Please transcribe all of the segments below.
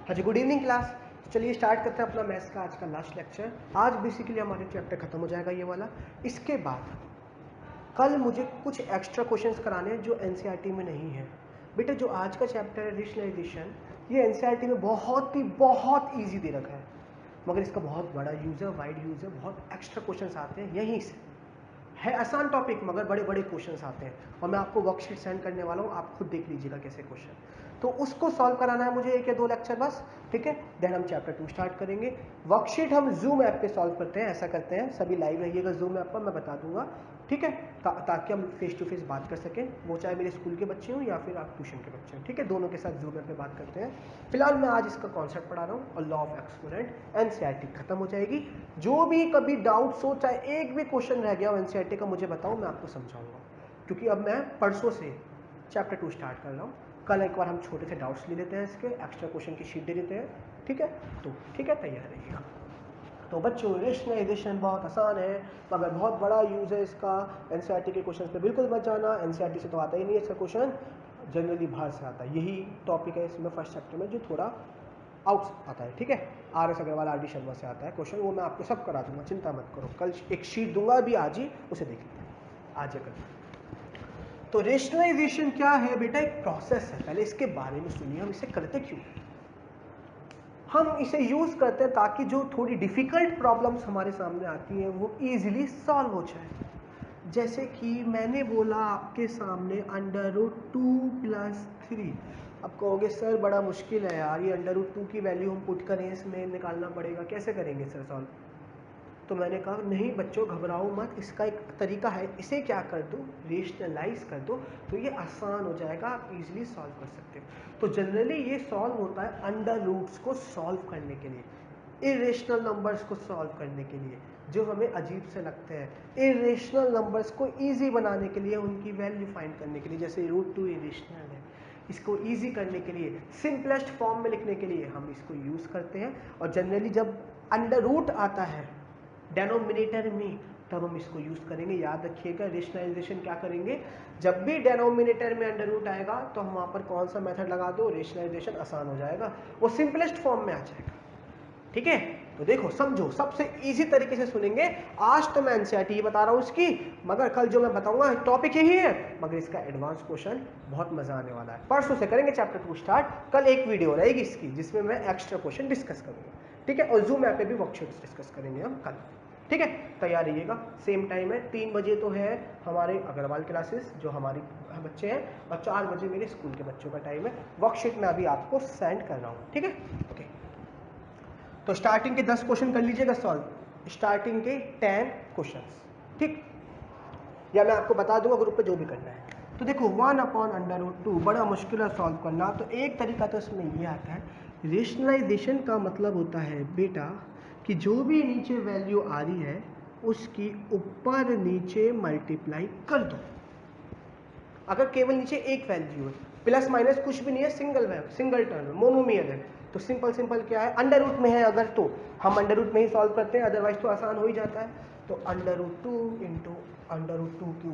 हाँ जी, good evening class. चलिए start करते हैं अपना मैथ्स का आज का लास्ट लेक्चर। आज बेसिकली हमारे चैप्टर खत्म हो जाएगा ये वाला। इसके बाद कल मुझे कुछ एक्स्ट्रा क्वेश्चंस कराने हैं जो एनसीईआरटी में नहीं है। बेटा जो आज का चैप्टर है रेशनलाइजेशन, ये एनसीईआरटी में बहुत ईजी दे रखा है, मगर इसका बहुत बड़ा यूज़ है, वाइड यूज़ है, बहुत एक्स्ट्रा क्वेश्चंस आते हैं यहीं से। है आसान टॉपिक मगर बड़े बड़े क्वेश्चंस आते हैं, और मैं आपको वर्कशीट सेंड करने वाला हूँ, आप खुद देख लीजिएगा कैसे क्वेश्चन। तो उसको सॉल्व कराना है मुझे 1 या 2 लेक्चर बस, ठीक है। देन हम चैप्टर 2 स्टार्ट करेंगे। वर्कशीट हम जूम ऐप पे सॉल्व करते हैं, ऐसा करते हैं सभी लाइव रहिएगा जूम ऐप पर, मैं बता दूंगा, ठीक है, ताकि हम फेस टू फेस बात कर सकें, वो चाहे मेरे स्कूल के बच्चे हों या फिर आप ट्यूशन के बच्चे हों, ठीक है, दोनों के साथ जूम ऐप पे बात करते हैं। फिलहाल मैं आज इसका कॉन्सेप्ट पढ़ा रहा हूँ और लॉ ऑफ एक्सपोनेंट। एनसीईआरटी खत्म हो जाएगी। जो भी कभी डाउट्स हो, चाहे एक भी क्वेश्चन रह गया हो एनसीईआरटी का, मुझे बताओ, मैं आपको समझाऊंगा, क्योंकि अब मैं परसों से चैप्टर 2 स्टार्ट कर रहा हूँ। कल एक बार हम छोटे से डाउट्स ले लेते हैं, इसके एक्स्ट्रा क्वेश्चन की शीट दे देते हैं, ठीक है। तो ठीक है, तैयार रहिएगा। तो बच्चों रेशनलाइजेशन बहुत आसान है मगर बहुत बड़ा यूज़ है इसका। एनसीईआरटी के क्वेश्चन पे बिल्कुल मत जाना, एनसीईआरटी से तो आता ही नहीं है इसका क्वेश्चन, जनरली बाहर से आता है। यही टॉपिक है इसमें फर्स्ट चैप्टर में जो थोड़ा आउट आता है, ठीक है। RS अग्रवाल RD शर्मा से आता है क्वेश्चन, वो मैं आपको सब करा दूंगा, चिंता मत करो। कल एक शीट दूंगा अभी, आज ही उसे देख लेते हैं, आज या कल। तो रेशनलाइजेशन क्या है बेटा? एक प्रोसेस है। पहले इसके बारे में सुनिए, हम इसे करते क्यों। हम इसे यूज करते हैं ताकि जो थोड़ी डिफिकल्ट प्रॉब्लम्स हमारे सामने आती हैं वो इजीली सॉल्व हो जाए। जैसे कि मैंने बोला आपके सामने √2 + 3। अब कहोगे सर बड़ा मुश्किल है यार, ये √2 की वैल्यू हम पुट करें, इसमें निकालना पड़ेगा, कैसे करेंगे सर सॉल्व? तो मैंने कहा नहीं बच्चों घबराओ मत, इसका एक तरीका है, इसे क्या कर दो, रेशनलाइज कर दो, तो ये आसान हो जाएगा, आप इजीली सॉल्व कर सकते हो। तो जनरली ये सॉल्व होता है अंडर रूट्स को सॉल्व करने के लिए, इरेशनल नंबर्स को सॉल्व करने के लिए जो हमें अजीब से लगते हैं, इरेशनल नंबर्स को इजी बनाने के लिए, उनकी वैल्यू फाइंड करने के लिए। जैसे √2 इरेशनल है, इसको इजी करने के लिए, सिंपलेस्ट फॉर्म में लिखने के लिए हम इसको यूज करते हैं। और जनरली जब अंडर रूट आता है डेनोमिनेटर में, तब हम इसको यूज करेंगे। याद रखिएगा रेशनलाइजेशन क्या करेंगे, जब भी डेनोमिनेटर में अंडर रूट आएगा तो हम वहां पर कौन सा मेथड लगा दो, रेशनलाइजेशन आसान हो जाएगा, वो सिंपलेस्ट फॉर्म में आ जाएगा, ठीक है। तो देखो समझो, सबसे इजी तरीके से सुनेंगे। आज तो मैं एनसीईआरटी बता रहा हूं इसकी, मगर कल जो मैं बताऊंगा टॉपिक यही है, मगर इसका एडवांस क्वेश्चन बहुत मजा आने वाला है। परसों से करेंगे चैप्टर 2 स्टार्ट, कल एक वीडियो रहेगी इसकी जिसमें मैं एक्स्ट्रा क्वेश्चन डिस्कस करूंगा, ठीक है। और जूम ऐप पे भी वर्कशीट्स डिस्कस करेंगे हम कल, ठीक है। तैयार रहिएगा, सेम टाइम है, 3 बजे तो है हमारे अग्रवाल क्लासेस जो हमारे बच्चे हैं, और 4 बजे मेरे स्कूल के बच्चों का टाइम है। वर्कशीट में अभी आपको सेंड कर रहा हूँ, ठीक है, ओके। तो स्टार्टिंग के 10 क्वेश्चन कर लीजिएगा सॉल्व, स्टार्टिंग के 10 क्वेश्चंस, ठीक, या मैं आपको बता दूंगा ग्रुप पे जो भी करना है। तो देखो 1/√2 बड़ा मुश्किल है सॉल्व करना। तो एक तरीका तो इसमें ये आता है, रेशनलाइजेशन का मतलब होता है बेटा कि जो भी नीचे वैल्यू आ रही है उसकी ऊपर नीचे मल्टीप्लाई कर दो। अगर केवल नीचे एक वैल्यू है, प्लस माइनस कुछ भी नहीं है, सिंगल टर्म मोनोमियल है, तो सिंपल क्या है, अंडर रूट में है अगर तो हम अंडर रूट में ही सॉल्व करते हैं, अदरवाइज तो आसान हो ही जाता है। तो √2 इंटू √2 के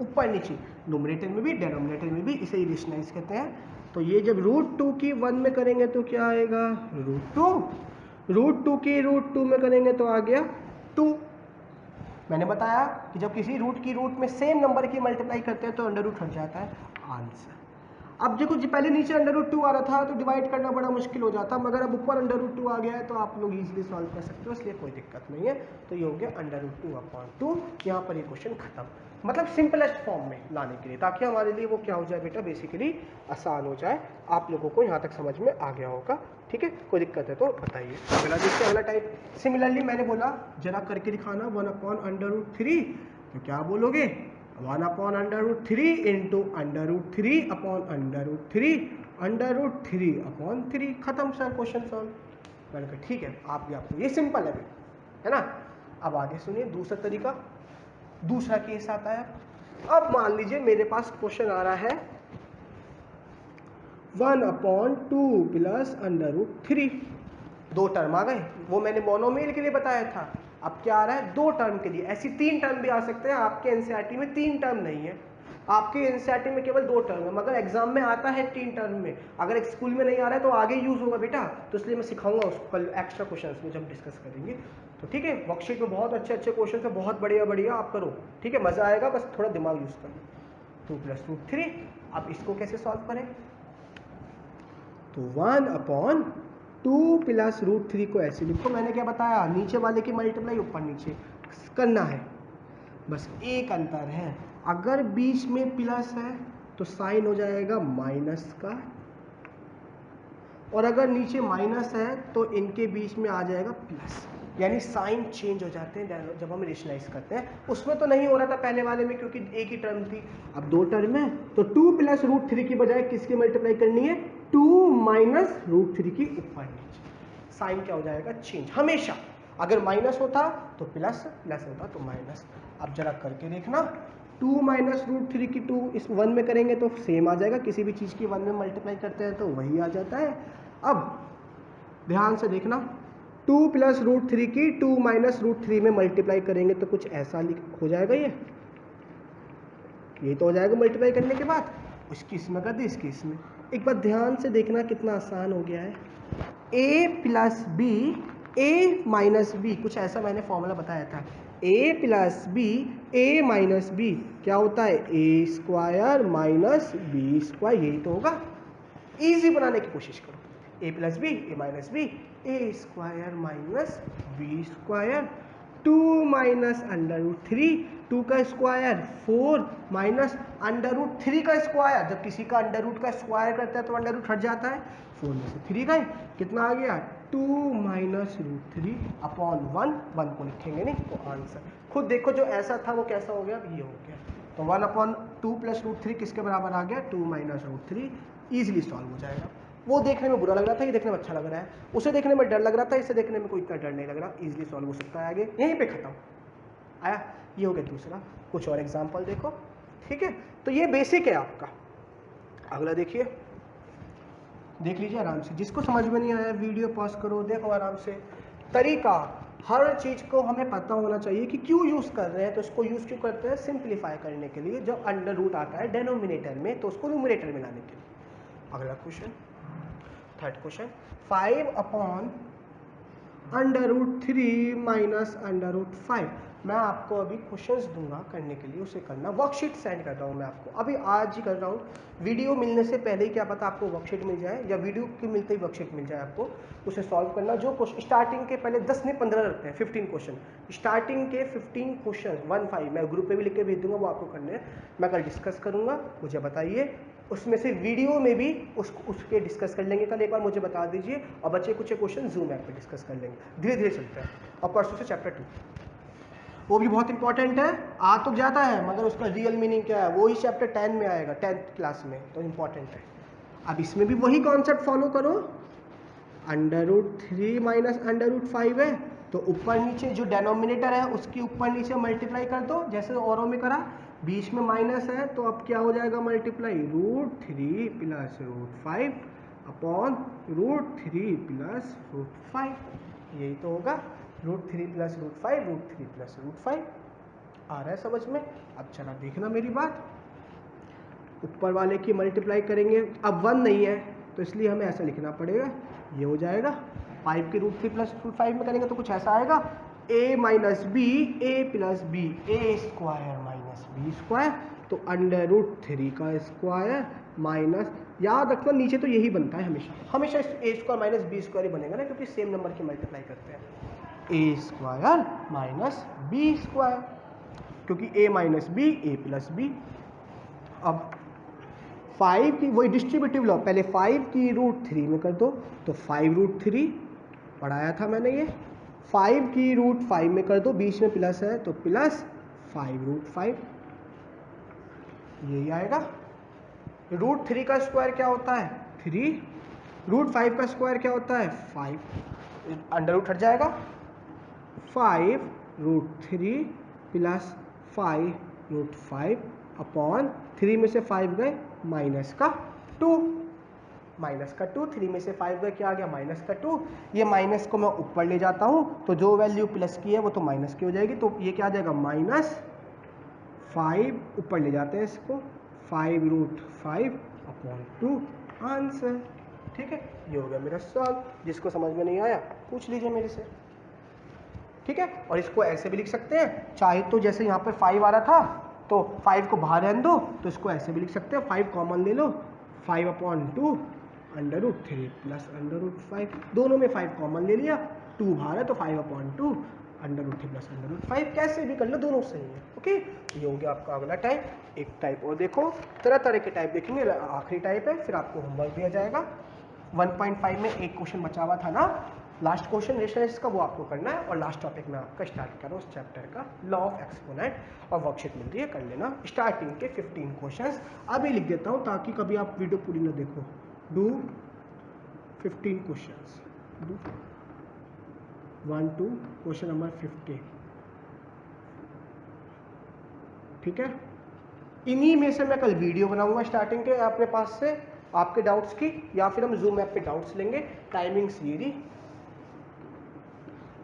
ऊपर नीचे, नोमिनेटर में भी डिनोमिनेटर में भी, इसे ही रेशनलाइज कहते हैं। तो ये जब √2 की 1 में करेंगे तो क्या आएगा, √2 की √2 में करेंगे तो आ गया 2। मैंने बताया कि जब किसी रूट की रूट में सेम नंबर की मल्टीप्लाई करते हैं तो अंडर रूट हट जाता है, आंसर। अब देखो जी पहले नीचे √2 आ रहा था तो डिवाइड करना बड़ा मुश्किल हो जाता, मगर अब ऊपर √2 आ गया है तो आप लोग इजीली सॉल्व कर सकते हो, इसलिए कोई दिक्कत नहीं है। तो ये हो गया √2/2, यहाँ पर ये क्वेश्चन खत्म, मतलब सिंपलेस्ट फॉर्म में लाने के लिए, ताकि हमारे लिए वो क्या हो जाए बेटा, बेसिकली आसान हो जाए। आप लोगों को यहाँ तक समझ में आ गया होगा, ठीक है, कोई दिक्कत है तो बताइए। अगला देखते हैं, अगला टाइप। सिमिलरली मैंने बोला जरा करके दिखाना 1/√3, तो क्या बोलोगे, 1/√3 इंटू √3/√3/√3 खत्म सर, क्वेश्चन सॉल्व। मैंने कहा ठीक है, आप भी आपको ये सिंपल है ना। अब आगे सुनिए दूसरा तरीका, दूसरा केस आता है। अब मान लीजिए मेरे पास क्वेश्चन आ रहा है 1/2 + √3, 2 टर्म आ गए, वो मैंने मोनोमियल के लिए बताया था। अब क्या आ रहा है, 2 टर्म के लिए, ऐसी 3 टर्म भी आ सकते हैं, आपके एनसीईआरटी में 3 टर्म नहीं है, आपके एनसीईआरटी में केवल 2 टर्म है, मगर एग्जाम में आता है 3 टर्म में। अगर एक स्कूल में नहीं आ रहा है तो आगे यूज होगा बेटा, तो इसलिए मैं सिखाऊंगा उसको कल एक्स्ट्रा क्वेश्चंस में जब डिस्कस करेंगे। तो ठीक है, वर्कशीट में बहुत अच्छे अच्छे क्वेश्चन है, बहुत बढ़िया बढ़िया आप करो, ठीक है, मजा आएगा, बस थोड़ा दिमाग यूज करो। 2 + √3, अब इसको कैसे सॉल्व करें? तो 1/2 + √3 को ऐसे लिखो, मैंने क्या बताया, नीचे वाले की मल्टीप्लाई ऊपर नीचे करना है, बस एक अंतर है, अगर बीच में प्लस है तो साइन हो जाएगा माइनस का, और अगर नीचे माइनस है तो इनके बीच में आ जाएगा प्लस, यानी साइन चेंज हो जाते हैं जब हम रेशनलाइज करते हैं। उसमें तो नहीं हो रहा था पहले वाले में क्योंकि एक ही टर्म थी, अब 2 टर्म है, तो 2 + √3 की बजाय किसकी मल्टीप्लाई करनी है, 2 - √3 की ऊपर नीचे, साइन क्या हो जाएगा, चेंज। हमेशा अगर माइनस होता तो प्लस, प्लस होता तो माइनस। अब जरा करके देखना, 2 - √3 की 2 इस 1 में करेंगे तो सेम आ जाएगा, किसी भी चीज़ की 1 में मल्टीप्लाई करते हैं तो वही आ जाता है। अब ध्यान से देखना, 2 + √3 की 2 - √3 में मल्टीप्लाई करेंगे तो कुछ ऐसा हो जाएगा, ये तो हो जाएगा मल्टीप्लाई करने के बाद, उसकी इसमें कर दी, इसकी इसमें। एक बार ध्यान से देखना कितना आसान हो गया है, a + b a - b, कुछ ऐसा मैंने फॉर्मूला बताया था, a + b a - b क्या होता है, a² - b², यही तो होगा। इजी बनाने की कोशिश करो, a + b a - b a² - b², 2 - √3, 2 का स्क्वायर 4 माइनस √3 का स्क्वायर, जब किसी का अंडर रूट का स्क्वायर करता है तो अंडर रूट हट जाता है, 4 में से 3 गए, कितना आ गया, 2 - √3/1, 1 को लिखेंगे नहीं तो आंसर खुद देखो, जो ऐसा था वो कैसा हो गया, ये हो गया। तो 1/2 + √3 किसके बराबर आ गया, 2 - √3, ईजिली सॉल्व हो जाएगा। वो देखने में बुरा लग रहा था, ये देखने में अच्छा लग रहा है, उसे देखने में डर लग रहा था, इसे देखने में कोई इतना डर नहीं लग रहा, ईजिली सॉल्व हो सकता है। आगे यहीं पे खत्म आया, ये हो गया दूसरा। कुछ और एग्जांपल देखो, ठीक है, तो ये बेसिक है आपका। अगला देखिए, देख लीजिए आराम से, जिसको समझ में नहीं आया वीडियो पॉज करो, देखो आराम से। तरीका, हर चीज को हमें पता होना चाहिए कि क्यों यूज कर रहे हैं, तो इसको यूज क्यों करते हैं, सिंप्लीफाई करने के लिए। जब अंडर रूट आता है डेनोमिनेटर में तो उसको न्यूमरेटर में लाने के लिए। अगला क्वेश्चन, थर्ड क्वेश्चन, 5/√3 - √5। मैं आपको अभी क्वेश्चंस दूंगा करने के लिए, उसे करना, वर्कशीट सेंड कर रहा हूँ मैं आपको, अभी आज ही कर रहा हूँ, वीडियो मिलने से पहले ही क्या पता आपको वर्कशीट मिल जाए, या वीडियो के मिलते ही वर्कशीट मिल जाए आपको, उसे सॉल्व करना। जो क्वेश्चन स्टार्टिंग के पहले 10 नहीं 15 रखते हैं, 15 क्वेश्चन, स्टार्टिंग के 15 क्वेश्चन 15 मैं ग्रुप पे भी लिख के भेज दूंगा, वो आपको करने हैं, मैं कल डिस्कस करूंगा, मुझे बताइए, उसमें से वीडियो में भी उसके डिस्कस कर लेंगे कल, एक बार मुझे बता दीजिए, और बच्चे कुछ क्वेश्चन जूम ऐप पे डिस्कस कर लेंगे, धीरे धीरे चलते हैं। और परसों से चैप्टर 2 वो भी बहुत इंपॉर्टेंट है, आ तो जाता है मगर उसका रियल मीनिंग क्या है वो ही चैप्टर 10 में आएगा, 10th क्लास में, तो इंपॉर्टेंट है। अब इसमें भी वही कॉन्सेप्ट फॉलो करो, √3 - √5 है तो ऊपर नीचे जो डेनोमिनेटर है उसकी ऊपर नीचे मल्टीप्लाई कर दो, जैसे औरों में करा, बीच में माइनस है तो अब क्या हो जाएगा मल्टीप्लाई, √3 + √5/√3 + √5, यही तो होगा, √3 + √5 √3 + √5। आ रहा है समझ में? अब चला देखना मेरी बात, ऊपर वाले की मल्टीप्लाई करेंगे, अब 1 नहीं है तो इसलिए हमें ऐसा लिखना पड़ेगा, ये हो जाएगा 5 की √3 + √5 में करेंगे तो कुछ ऐसा आएगा, a - b a + b a² - b², तो √3 का स्क्वायर माइनस, याद रखना नीचे तो यही बनता है हमेशा, हमेशा a² - b² ही बनेगा ना, क्योंकि सेम नंबर की मल्टीप्लाई करते हैं, a² - b², क्योंकि a - b a + b। अब 5 की वही डिस्ट्रीब्यूटिव लॉ, पहले 5 की √3 में कर दो तो 5√3 पढ़ाया था मैंने, ये 5 की √5 में कर दो, बीच में प्लस है तो प्लस 5√5, यही आएगा। √3 का स्क्वायर क्या होता है 3, √5 का स्क्वायर क्या होता है 5, अंडर रूट हट जाएगा, 5√3 + 5√5/3 में से 5 गए माइनस का 2, माइनस का 2, 3 में से 5 गए क्या आ गया माइनस का 2, ये माइनस को मैं ऊपर ले जाता हूँ तो जो वैल्यू प्लस की है वो तो माइनस की हो जाएगी, तो ये क्या आ जाएगा -5, ऊपर ले जाते हैं इसको 5√5/2 आंसर। ठीक है, ये हो गया मेरा सॉल्व। जिसको समझ में नहीं आया पूछ लीजिए मेरे से। ठीक है, और इसको ऐसे भी लिख सकते हैं, चाहे तो जैसे यहाँ पर 5 आ रहा था तो 5 को बाहर रहने दो, तो इसको ऐसे भी लिख सकते हैं, 5 कॉमन ले लो, 5/2 √3 प्लस √5, दोनों में 5 कॉमन ले लिया, 2 बाहर है तो 5/2 √3 प्लस √5, कैसे भी कर लो, दोनों सही है। ओके, ये हो गया आपका अगला टाइप। एक टाइप और देखो, तरह तरह के टाइप देखेंगे, आखिरी टाइप है, फिर आपको होमवर्क दिया जाएगा। 1.5 में एक क्वेश्चन बचा हुआ था ना, लास्ट क्वेश्चन रेशनलाइज का, वो आपको करना है। और लास्ट टॉपिक में आपका स्टार्ट करो उस चैप्टर का लॉ ऑफ एक्सपोनेंट, और वर्कशीट मिल रही है, कर लेना स्टार्टिंग के 15 क्वेश्चंस। अभी लिख देता हूँ ताकि कभी आप वीडियो पूरी ना देखो। Do 15 questions, do 1 to question number 50। ठीक है, इन्हीं में से मैं कल वीडियो बनाऊंगा स्टार्टिंग के अपने पास से आपके डाउट्स की, या फिर हम जूम ऐप पे डाउट्स लेंगे। टाइमिंग्स ये रही।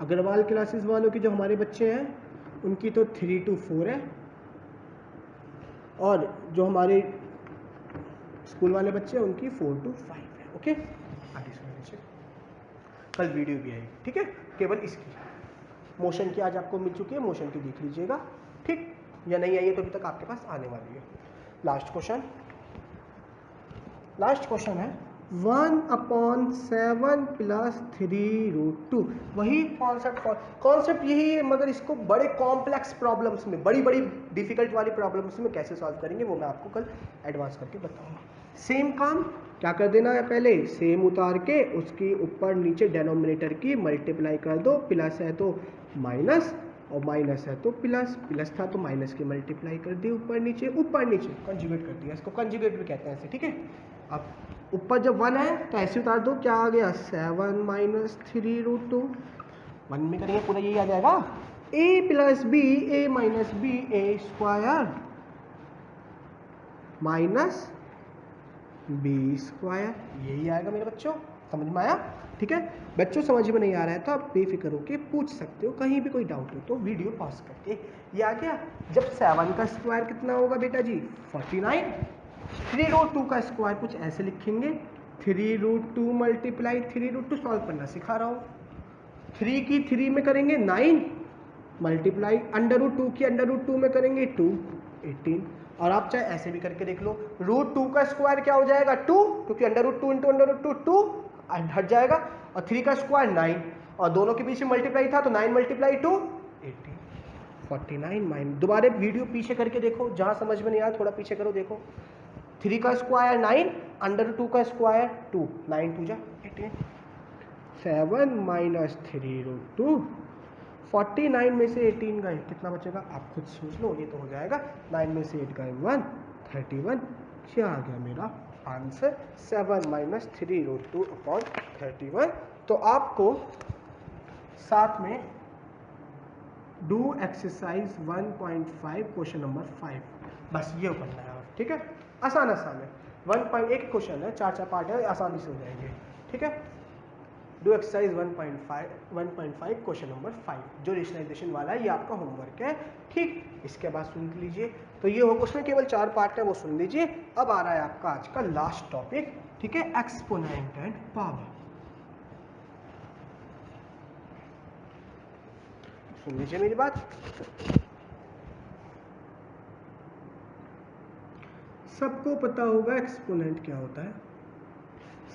अग्रवाल क्लासेस वालों की जो हमारे बच्चे हैं उनकी तो 3 to 4 है, और जो हमारे स्कूल वाले बच्चे हैं उनकी 4 to 5 है। ओके, आगे सुन लीजिए, कल वीडियो भी आएगी। ठीक है, केवल इसकी मोशन की आज आपको मिल चुकी है, मोशन की देख लीजिएगा। ठीक, या नहीं आई है तो अभी तक आपके पास आने वाली है। लास्ट क्वेश्चन है 1/7 प्लस 3√2। वही कॉन्सेप्ट यही है, मगर इसको बड़े कॉम्प्लेक्स प्रॉब्लम्स में, बड़ी बड़ी डिफिकल्ट वाली प्रॉब्लम्स में कैसे सॉल्व करेंगे वो मैं आपको कल एडवांस करके बताऊंगा। सेम काम क्या कर देना है, पहले सेम उतार के उसकी ऊपर नीचे डिनोमिनेटर की मल्टीप्लाई कर दो, प्लस है तो माइनस, और माइनस है तो प्लस, प्लस था तो माइनस की मल्टीप्लाई कर दी, ऊपर नीचे कंजुगेट कर दिया, इसको कंजुगेट भी कहते हैं ऐसे। ठीक है, अब ऊपर जब 1 है तो ऐसे उतार दो, क्या आ गया 7 माइनस 3√2। 1 में करेंगे पूरा यही आ जाएगा, a plus B, a minus B, A square minus B square, यही आएगा मेरे बच्चों। समझ में आया? ठीक है बच्चों, समझ में नहीं आ रहा है तो आप बेफिक्र होकर पूछ सकते हो, कहीं भी कोई डाउट हो तो वीडियो पॉज करके। ये आ गया। जब 7 का स्क्वायर कितना होगा बेटा जी 49, 3√2 का स्क्वायर कुछ ऐसे लिखेंगे, 3√2 मल्टीप्लाई 3√2, सॉल्व करना सिखा रहा हूँ। 3 की 3 में करेंगे 9, मल्टीप्लाई √2 की √2 में करेंगे 2, 18। और आप चाहे ऐसे भी करके देख लो, √2 का स्क्वायर क्या हो जाएगा 2, क्योंकि √2 इंटू √2 2 हट जाएगा, और 3 का स्क्वायर 9, और दोनों के बीच में मल्टीप्लाई था तो 9 मल्टीप्लाई 2 18, 49 माइनस। दोबारा वीडियो पीछे करके देखो, जहां समझ में नहीं आया थोड़ा पीछे करो, देखो 3 का स्क्वायर 9, √2 का स्क्वायर 2, 9 2 जा 18, 7 माइनस 3√2, 49 में से 18 गए, कितना बचेगा आप खुद सोच लो, ये तो हो जाएगा 9 में से 8 गए 1, 31। क्या आ गया मेरा आंसर 7 माइनस 3√2/31। तो आपको साथ में डू एक्सरसाइज 1.5 क्वेश्चन नंबर 5, बस ये करना है। ठीक है, आसान है, 1.1 क्वेश्चन है, 4 पार्ट है, आसानी से हो जाएंगे। ठीक है, डू एक्सरसाइज 1.5 क्वेश्चन नंबर 5, जो रेशनलाइजेशन वाला है, ये आपका होमवर्क है। ठीक, इसके बाद सुन लीजिए, तो ये होगा, उसमें केवल 4 पार्ट है, वो सुन लीजिए। अब आ रहा है आपका आज का लास्ट टॉपिक। ठीक है, एक्सपोनेंट एंड पावर। सुन लीजिए मेरी बात। सबको पता होगा एक्सपोनेंट क्या होता है,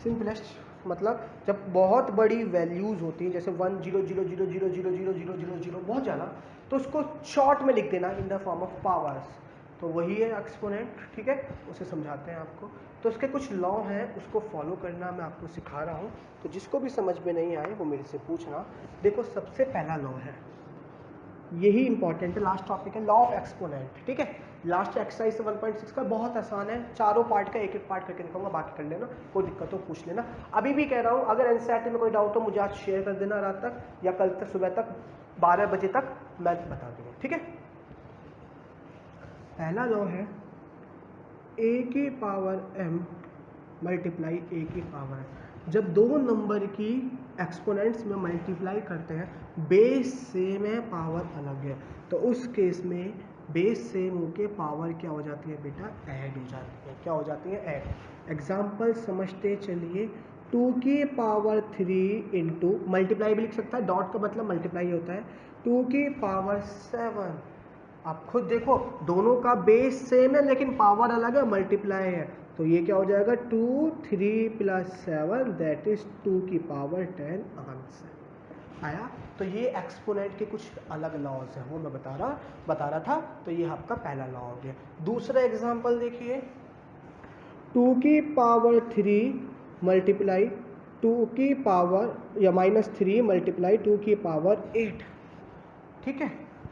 सिंपलेस्ट मतलब जब बहुत बड़ी वैल्यूज होती हैं, जैसे 1 0 0 0 0 0 0 0 0 0 बहुत ज़्यादा, तो उसको शॉर्ट में लिख देना in the form of powers, तो वही है एक्सपोनेंट। ठीक है, उसे समझाते हैं आपको। तो उसके कुछ लॉ हैं, उसको फॉलो करना मैं आपको सिखा रहा हूँ, तो जिसको भी समझ में नहीं आए वो मेरे से पूछना। देखो, सबसे पहला लॉ है, यही इंपॉर्टेंट है, लास्ट टॉपिक है, लॉ ऑफ एक्सपोनेंट। ठीक है, लास्ट एक्सरसाइज 1.6 का बहुत आसान है, चारों पार्ट का एक एक पार्ट करके दिखाऊंगा, बाकी कर लेना, कोई दिक्कत हो पूछ लेना। अभी भी कह रहा हूँ, अगर एनसीईआरटी में कोई डाउट हो मुझे आज शेयर कर देना, रात तक या कल तक सुबह तक 12 बजे तक मैं बता दूंगा। ठीक है, पहला लॉ है a की पावर m मल्टीप्लाई a की पावर m। जब दो नंबर की एक्सपोनेंट्स में मल्टीप्लाई करते हैं, बेस सेम है, पावर अलग है, तो उस केस में बेस सेम होके पावर क्या हो जाती है बेटा, ऐड हो जाती है। क्या हो जाती है, ऐड। एग्जाम्पल समझते चलिए, 2 की पावर 3 इंटू, मल्टीप्लाई भी लिख सकता है, डॉट का मतलब मल्टीप्लाई होता है, 2 की पावर 7। आप खुद देखो दोनों का बेस सेम है लेकिन पावर अलग है, मल्टीप्लाई है, तो ये क्या हो जाएगा 2 3 प्लस 7 दैट इज 2 की पावर 10 आंसर आया। तो ये एक्सपोनेंट के कुछ अलग लॉज हैं, वो मैं बता रहा था। तो ये आपका पहला लॉ हो गया। दूसरा एग्जांपल देखिए, 2 की पावर 3 मल्टीप्लाई 2 की पावर या माइनस 3 मल्टीप्लाई 2 की पावर 8। ठीक है,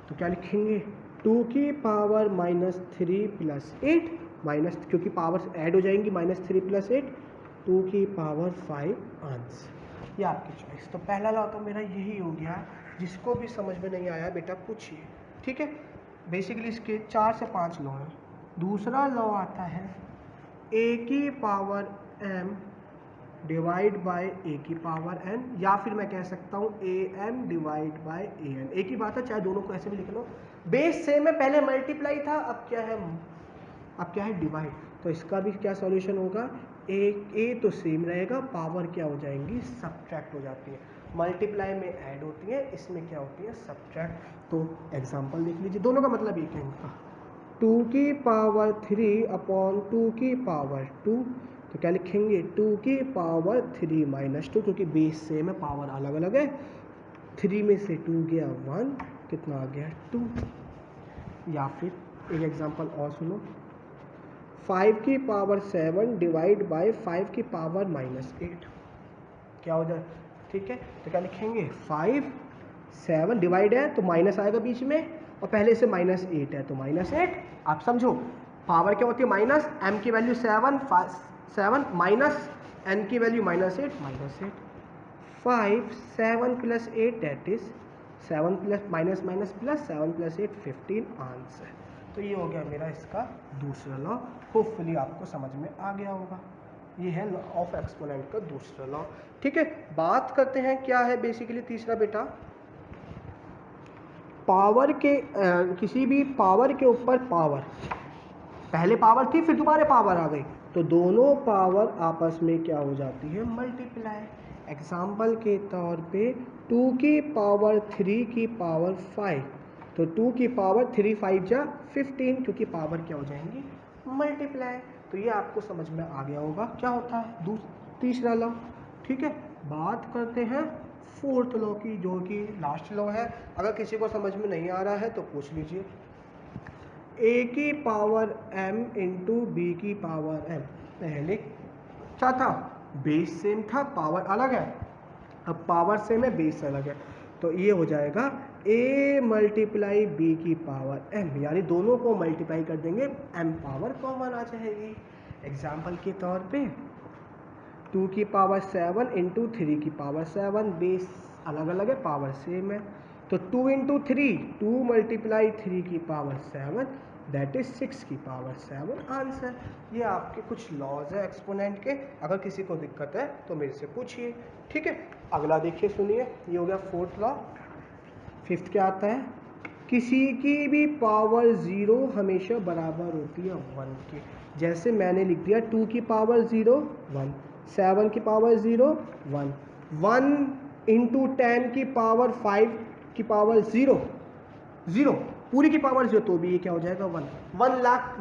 तो क्या लिखेंगे, 2 की पावर माइनस 3 प्लस 8, माइनस क्योंकि पावर ऐड हो जाएंगी, माइनस 3 प्लस 8, 2 की पावर 5 आंसर। ये आपकी चॉइस। तो पहला लॉ तो मेरा यही हो गया। जिसको भी समझ में नहीं आया बेटा पूछिए। ठीक है, बेसिकली इसके 4 से 5 लॉ हैं। दूसरा लॉ आता है a की power m divide by a की पावर n, या फिर मैं कह सकता हूँ am डिवाइड बाय an। एक ही बात है, चाहे दोनों को ऐसे भी लिख लो। बेस सेम है, पहले मल्टीप्लाई था, अब क्या है डिवाइड। तो इसका भी क्या सॉल्यूशन होगा, ए तो सेम रहेगा, पावर क्या हो जाएंगी, सब्ट्रैक्ट हो जाती है। मल्टीप्लाई में ऐड होती है, इसमें क्या होती है, सब्ट्रैक्ट। तो एग्जांपल देख लीजिए, दोनों का मतलब एक है इनका। 2 की पावर 3 अपॉन 2 की पावर 2, तो क्या लिखेंगे 2 की पावर 3 माइनस 2, क्योंकि बेस सेम है, पावर अलग अलग है। 3 में से 2 गया 1, कितना आ गया 2। या फिर एक एग्जांपल और सुनो, 5 की पावर 7 डिवाइड बाय 5 की पावर माइनस 8, क्या हो जाए, ठीक है। तो क्या लिखेंगे 5 7 डिवाइड है तो माइनस आएगा बीच में, और पहले से माइनस 8 है तो माइनस 8। आप समझो पावर क्या होती है, माइनस m की वैल्यू 7 माइनस n की value minus 8 5 7 plus 8 that is 7 plus minus minus plus 7 plus 8 15 answer. तो ये हो गया मेरा इसका दूसरा लॉ। होपफुली आपको समझ में आ गया होगा। ये है लॉ ऑफ एक्सपोनेंट का दूसरा लॉ। ठीक है, बात करते हैं क्या है बेसिकली तीसरा बेटा, पावर के किसी भी पावर के ऊपर पावर, पहले पावर थी फिर दोबारा पावर आ गई, तो दोनों पावर आपस में क्या हो जाती है, मल्टीप्लाई। एग्जाम्पल के तौर पे 2 की पावर 3 की पावर 5, तो 2 की पावर 3 5 जा 15, क्योंकि पावर क्या हो जाएंगी, मल्टीप्लाई। तो ये आपको समझ में आ गया होगा क्या होता है तीसरा लॉ। ठीक है, बात करते हैं फोर्थ लॉ की, जो कि लास्ट लॉ है। अगर किसी को समझ में नहीं आ रहा है तो पूछ लीजिए। a की पावर m इंटू बी की पावर m, पहले क्या था, बेस सेम था, पावर अलग है। अब पावर सेम है, बेस अलग है, तो ये हो जाएगा a मल्टीप्लाई बी की पावर m, यानी दोनों को मल्टीप्लाई कर देंगे, m पावर कॉमन आ जाएगी। एग्जाम्पल के तौर पे 2 की पावर 7 इंटू 3 की पावर 7, बेस अलग अलग है, पावर सेम है, तो 2 इंटू 3 2 मल्टीप्लाई 3 की पावर 7 दैट इज 6 की पावर 7 आंसर। ये आपके कुछ लॉज है एक्सपोनेंट के। अगर किसी को दिक्कत है तो मेरे से पूछिए। ठीक है, अगला देखिए सुनिए, ये हो गया फोर्थ लॉ। फिफ्थ क्या आता है, किसी की भी पावर 0 हमेशा बराबर होती है 1 के। जैसे मैंने लिख दिया 2 की पावर 0 1, 7 की पावर 0 1, 1 इंटू 10 की पावर 5 की पावर 0 0, पूरी की पावर 0, तो भी ये क्या हो जाएगा 1।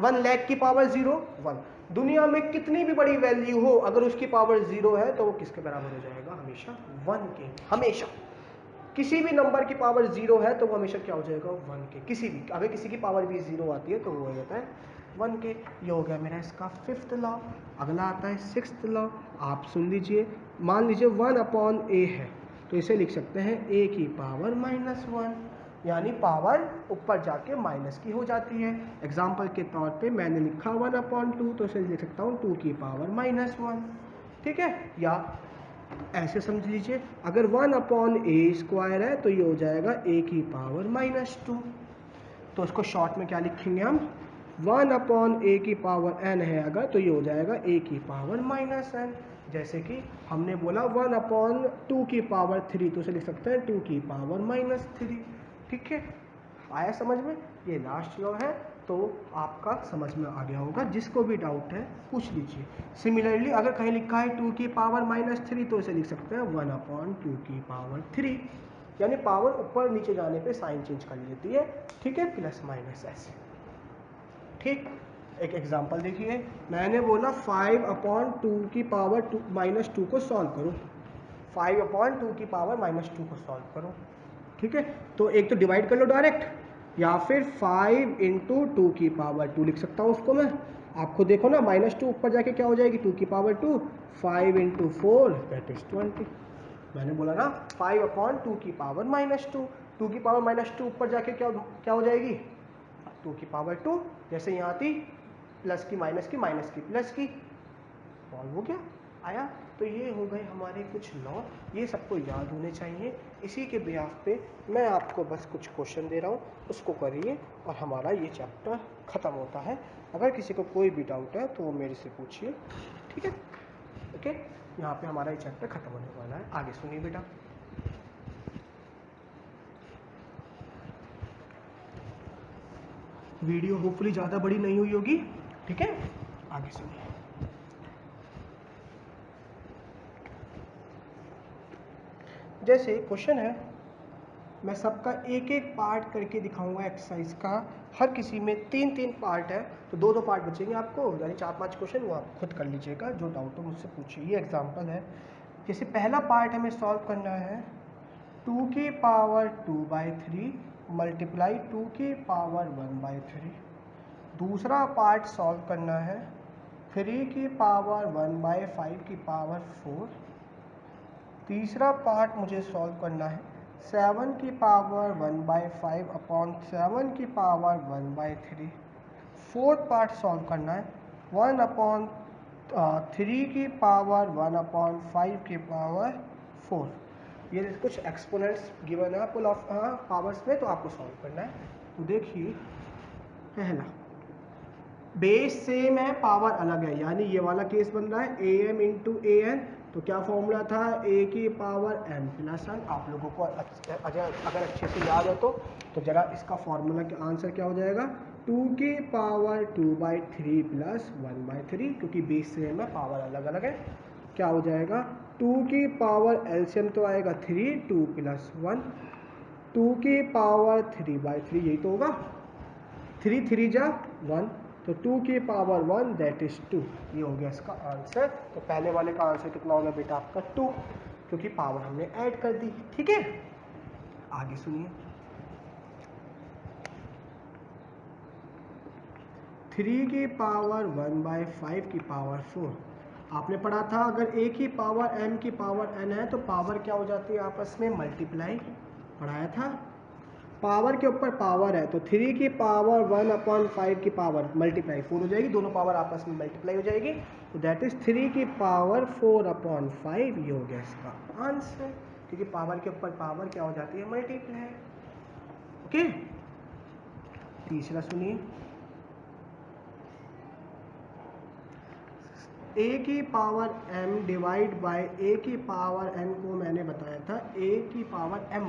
1 लाख की पावर 0 1। दुनिया में कितनी भी बड़ी वैल्यू हो, अगर उसकी पावर 0 है तो वो किसके बराबर हो जाएगा, हमेशा 1 के। हमेशा किसी भी नंबर की पावर 0 है तो वो हमेशा क्या हो जाएगा, 1 के। किसी भी, अगर किसी की पावर भी 0 आती है तो वो हो जाता है 1 के। ये हो गया मेरा इसका फिफ्थ लॉ। अगला आता है सिक्स्थ लॉ। आप सुन लीजिए, मान लीजिए 1 अपॉन a है, तो इसे लिख सकते हैं a की पावर -1, यानी पावर ऊपर जाके माइनस की हो जाती है। एग्जाम्पल के तौर पे मैंने लिखा 1/2, तो इसे लिख सकता हूँ 2 की पावर -1। ठीक है, या ऐसे समझ लीजिए, अगर 1 अपॉन ए स्क्वायर है तो ये हो जाएगा a की पावर -2, तो इसको शॉर्ट में क्या लिखेंगे हम, 1 अपॉन ए की पावर n है अगर, तो ये हो जाएगा a की पावर -n। जैसे कि हमने बोला 1 अपॉन 2 की पावर 3, तो इसे लिख सकते हैं 2 की पावर -3। ठीक है, आया समझ में। ये लास्ट लॉ है, तो आपका समझ में आ गया होगा। जिसको भी डाउट है पूछ लीजिए। सिमिलरली अगर कहीं लिखा है 2 की पावर -3 तो इसे लिख सकते हैं 1/2 की पावर 3, यानी पावर ऊपर नीचे जाने पे साइन चेंज कर लेती है, ठीक है, प्लस माइनस ऐसे। ठीक, एक एग्जांपल देखिए, मैंने बोला 5/2 की पावर -2 को सॉल्व करो, 5/2 की पावर -2 को सॉल्व करो, ठीक है। तो एक तो डिवाइड कर लो डायरेक्ट, या फिर 5 × 2 की पावर 2 लिख सकता हूँ उसको मैं। आपको देखो ना, -2 ऊपर जाके क्या हो जाएगी 2 की पावर 2, 5 × 4 दैट इज 20। मैंने बोला ना 5/2 की पावर -2, 2 की पावर -2 ऊपर जाके क्या हो जाएगी 2 की पावर 2, जैसे यहाँ थी प्लस की माइनस की माइनस की प्लस की, सॉल्व हो गया, आया। तो ये हो गए हमारे कुछ लॉ, ये सबको याद होने चाहिए। इसी के बिहाफ पे मैं आपको बस कुछ क्वेश्चन दे रहा हूँ, उसको करिए और हमारा ये चैप्टर ख़त्म होता है। अगर किसी को कोई भी डाउट है तो वो मेरे से पूछिए, ठीक है। ओके, यहाँ पे हमारा ये चैप्टर ख़त्म होने वाला है। आगे सुनिए बेटा। वीडियो होपफुली ज़्यादा बड़ी नहीं हुई होगी, ठीक है। आगे सुनिए। जैसे क्वेश्चन है, मैं सबका एक एक पार्ट करके दिखाऊंगा एक्सरसाइज का। हर किसी में 3-3 पार्ट है, तो 2-2 पार्ट बचेंगे आपको, यानी 4-5 क्वेश्चन वो आप खुद कर लीजिएगा। जो डाउट हो मुझसे पूछिए। ये एग्जांपल है। जैसे पहला पार्ट हमें सॉल्व करना है 2 की पावर 2/3 मल्टीप्लाई 2 की पावर 1/3। दूसरा पार्ट सॉल्व करना है 3 की पावर 1/5 की पावर 4। तीसरा पार्ट मुझे सॉल्व करना है 7 की पावर 1/5 अपॉन 7 की पावर 1/3। फोर्थ पार्ट सॉल्व करना है 1/3 की पावर 1/5 की पावर 4। ये कुछ एक्सपोनेंट्स गिवन है पुल ऑफ पावर्स में, तो आपको सॉल्व करना है। तो देखिए, पहला बेस सेम है, पावर अलग है, यानी ये वाला केस बन रहा है am × an। तो क्या फॉर्मूला था a की पावर m + 1। आप लोगों को अगर अच्छे से याद है तो जरा इसका फॉर्मूला का आंसर क्या हो जाएगा 2 की पावर 2/3 + 1/3, क्योंकि बेस सेम है, पावर अलग अलग है। क्या हो जाएगा 2 की पावर एलसीएम तो आएगा 3, 2 + 1, 2 की पावर 3/3, यही तो होगा, 3 3 जा 1, तो 2 की पावर 1 दैट इज 2। ये हो गया इसका आंसर। तो पहले वाले का आंसर कितना होगा बेटा आपका 2, क्योंकि पावर हमने ऐड कर दी, ठीक है। आगे सुनिए, 3 की पावर 1/5 की पावर 4। आपने पढ़ा था अगर a की पावर m की पावर n है तो पावर क्या हो जाती है आपस में मल्टीप्लाई, पढ़ाया था। पावर के ऊपर पावर है, तो 3 की पावर 1/5 की पावर मल्टीप्लाई 4 हो जाएगी, दोनों पावर आपस में मल्टीप्लाई हो जाएगी, तो दैट इज 3 की पावर 4/5। ये हो गया इसका आंसर, क्योंकि पावर के ऊपर पावर क्या हो जाती है मल्टीप्लाई। ओके, तीसरा सुनिए, a की power m divide by a की पावर n को मैंने बताया था a की पावर m -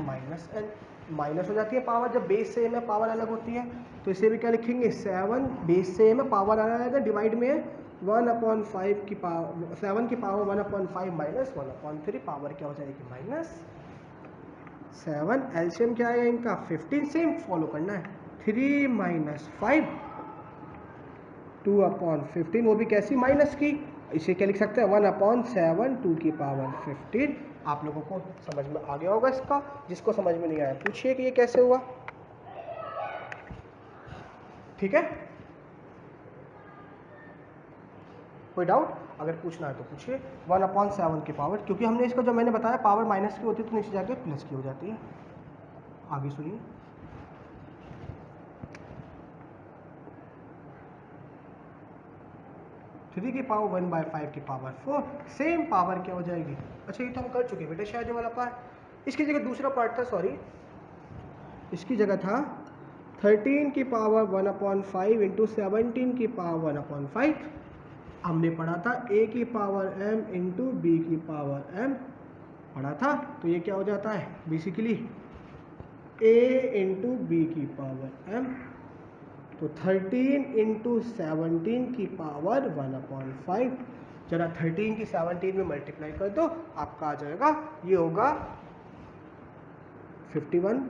n। माइनस हो जाती है पावर, जब बेस सेम है पावर अलग होती है। तो इसे भी क्या लिखेंगे 7, बेस सेम है पावर अलग आएगा, डिवाइड में 1/5 की पावर 7 की पावर 1/5 माइनस 1/3, पावर क्या हो जाएगी -7। एलसीएम क्या आएगा इनका 15, सेम फॉलो करना है 3 - 5 2/15, वो भी कैसी माइनस की। इसे क्या लिख सकते हैं 1/7 2 की पावर 15। आप लोगों को समझ में आ गया होगा इसका। जिसको समझ में नहीं आया पूछिए कि ये कैसे हुआ, ठीक है। कोई डाउट अगर पूछना है तो पूछिए। 1/7 की पावर, क्योंकि हमने इसको जो मैंने बताया पावर माइनस की होती है तो नीचे जाके प्लस की हो जाती है। आगे सुनिए, थ्री की पावर 1/5 की पावर 4, सेम पावर क्या हो जाएगी। अच्छा, ये तो हम कर चुके बेटा शायद ये वाला पार्ट। इसकी जगह दूसरा पार्ट था, सॉरी, इसकी जगह था 13 की पावर 1/5 इंटू 17 की पावर 1/5। हमने पढ़ा था a की पावर m इंटू बी की पावर m पढ़ा था। तो ये क्या हो जाता है बेसिकली a इंटू बी की पावर m। तो 13 इंटू 17 की पावर 1/5। जरा 13 की 17 में मल्टीप्लाई कर दो, आपका आ जाएगा, ये होगा 51,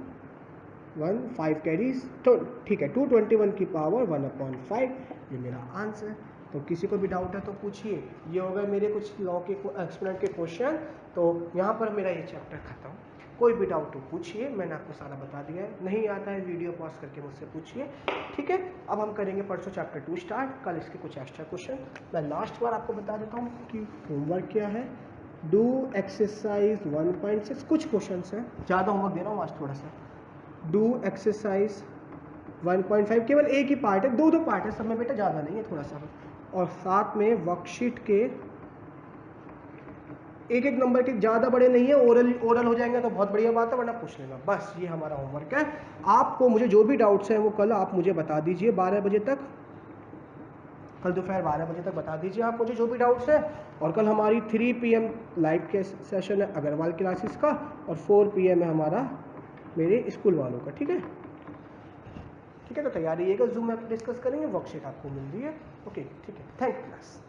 5 कैरीज, तो ठीक है 221 की पावर 1/5, ये मेरा आंसर। तो किसी को भी डाउट है तो पूछिए। ये हो गए मेरे कुछ लॉ के एक्सपेरिमेंट के क्वेश्चन। तो यहाँ पर मेरा ये चैप्टर खत्म। कोई भी डाउट हो पूछिए, मैंने आपको सारा बता दिया है। नहीं आता है वीडियो पॉज करके मुझसे पूछिए, ठीक है। अब हम करेंगे परसों चैप्टर 2 स्टार्ट, कल इसके कुछ एक्स्ट्रा क्वेश्चन। मैं लास्ट बार आपको बता देता हूँ कि होमवर्क क्या है। डू एक्सरसाइज 1.6, कुछ क्वेश्चन हैं, ज़्यादा होमवर्क दे रहा हूँ आज थोड़ा सा। डू एक्सरसाइज 1.5, केवल एक ही पार्ट है, दो पार्ट है सब में बेटा, ज़्यादा नहीं है, थोड़ा सा। और साथ में वर्कशीट के एक नंबर के, ज़्यादा बड़े नहीं है, ओरल हो जाएंगे तो बहुत बढ़िया बात है, वरना पूछ लेना। बस ये हमारा होमवर्क है। आपको मुझे जो भी डाउट्स हैं वो कल आप मुझे बता दीजिए 12 बजे तक, कल दोपहर 12 बजे तक बता दीजिए आप मुझे जो भी डाउट्स हैं। और कल हमारी 3 PM लाइव के सेशन है अग्रवाल क्लासेस का, और 4 PM है हमारा मेरे स्कूल वालों का, ठीक है। ठीक है, तो तैयार रहिएगा, जूम में डिस्कस करेंगे, वर्कशीट आपको मिल रही है। ओके, ठीक है, थैंक यू क्लास।